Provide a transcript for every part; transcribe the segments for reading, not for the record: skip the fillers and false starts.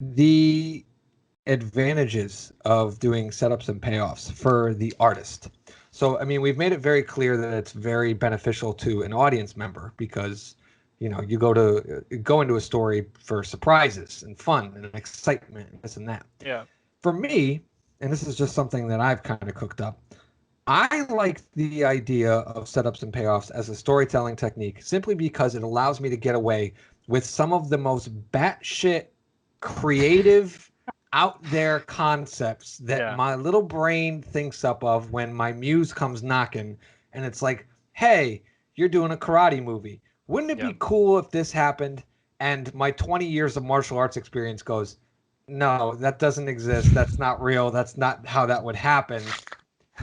The advantages of doing setups and payoffs for the artist. So, I mean, we've made it very clear that it's very beneficial to an audience member because, you go into a story for surprises and fun and excitement and this and that. Yeah. For me, and this is just something that I've kind of cooked up, I like the idea of setups and payoffs as a storytelling technique simply because it allows me to get away with some of the most batshit creative out there concepts that my little brain thinks up of when my muse comes knocking and it's like, hey, you're doing a karate movie. Wouldn't it be cool if this happened? And my 20 years of martial arts experience goes, no, that doesn't exist. That's not real. That's not how that would happen.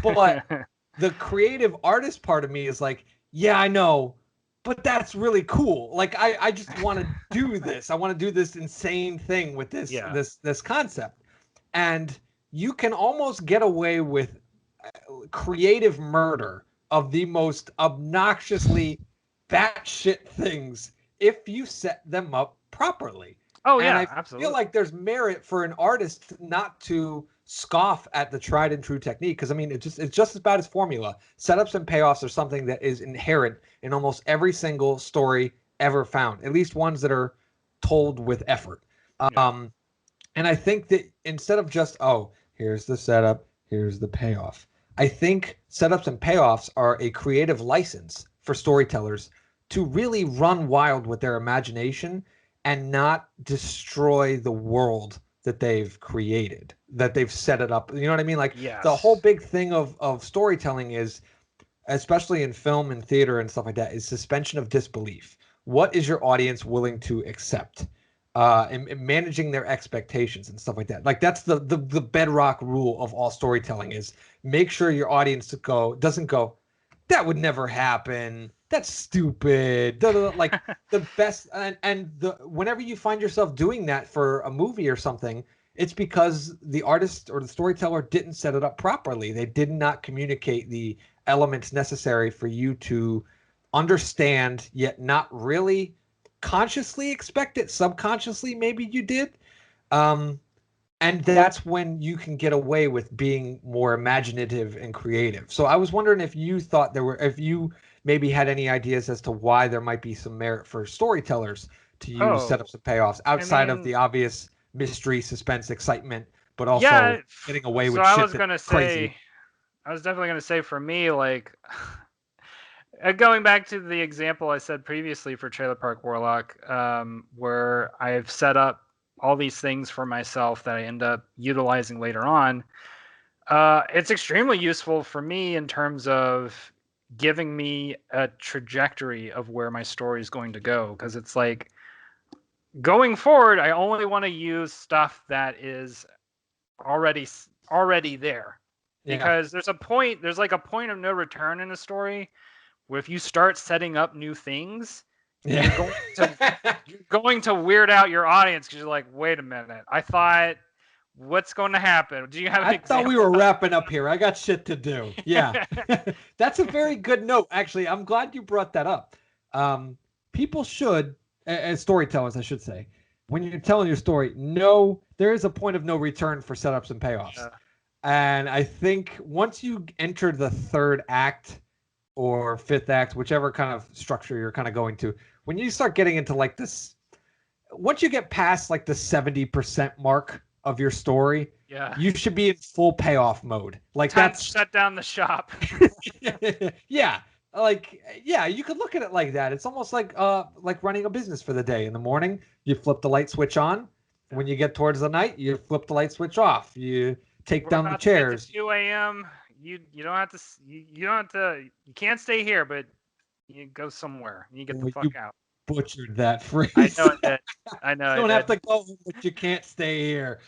But the creative artist part of me is like, yeah, I know, but that's really cool. Like I just want to do this. I want to do this insane thing with this concept. And you can almost get away with creative murder of the most obnoxiously batshit things if you set them up properly. Oh, and yeah, I absolutely. feel like there's merit for an artist not to scoff at the tried and true technique because I mean it's just as bad as formula. Setups and payoffs are something that is inherent in almost every single story ever found, at least ones that are told with effort. And I think that instead of just, oh, here's the setup, here's the payoff, I think setups and payoffs are a creative license for storytellers to really run wild with their imagination and not destroy the world that they've created, that they've set it up. You know what I mean? Like the whole big thing of storytelling is, especially in film and theater and stuff like that, is suspension of disbelief. What is your audience willing to accept? And managing their expectations and stuff like that. Like that's the bedrock rule of all storytelling is make sure your audience doesn't go, that would never happen. That's stupid. Like the best and the whenever you find yourself doing that for a movie or something, it's because the artist or the storyteller didn't set it up properly. They did not communicate the elements necessary for you to understand yet not really consciously expect it. Subconsciously maybe you did. And that's when you can get away with being more imaginative and creative. So I was wondering if you thought if you maybe had any ideas as to why there might be some merit for storytellers to use setups and payoffs outside of the obvious mystery, suspense, excitement, but also getting away with shit that's crazy. I was definitely going to say for me, like, going back to the example I said previously for Trailer Park Warlock, where I've set up all these things for myself that I end up utilizing later on, it's extremely useful for me in terms of giving me a trajectory of where my story is going to go. Because it's like, going forward, I only want to use stuff that is already there. Because there's like a point of no return in a story where if you start setting up new things, you're going to weird out your audience because you're like, wait a minute, I thought, what's going to happen? Do you have an example? I thought we were wrapping up here. I got shit to do. Yeah. That's a very good note. Actually, I'm glad you brought that up. People should, as storytellers, I should say, when you're telling your story, know there is a point of no return for setups and payoffs. Yeah. And I think once you enter the third act or fifth act, whichever kind of structure you're kind of going to, when you start getting into like this, once you get past like the 70% mark of your story, you should be in full payoff mode. Like that's shut down the shop. Yeah. Like, yeah, you could look at it like that. It's almost like running a business for the day. In the morning, you flip the light switch on. When you get towards the night, you flip the light switch off. You take down the chairs. 2 a.m. You don't have to. You don't have to. You can't stay here, but you go somewhere. You get the fuck out. Butchered that phrase. I know it did. I know. You don't have to go, but you can't stay here.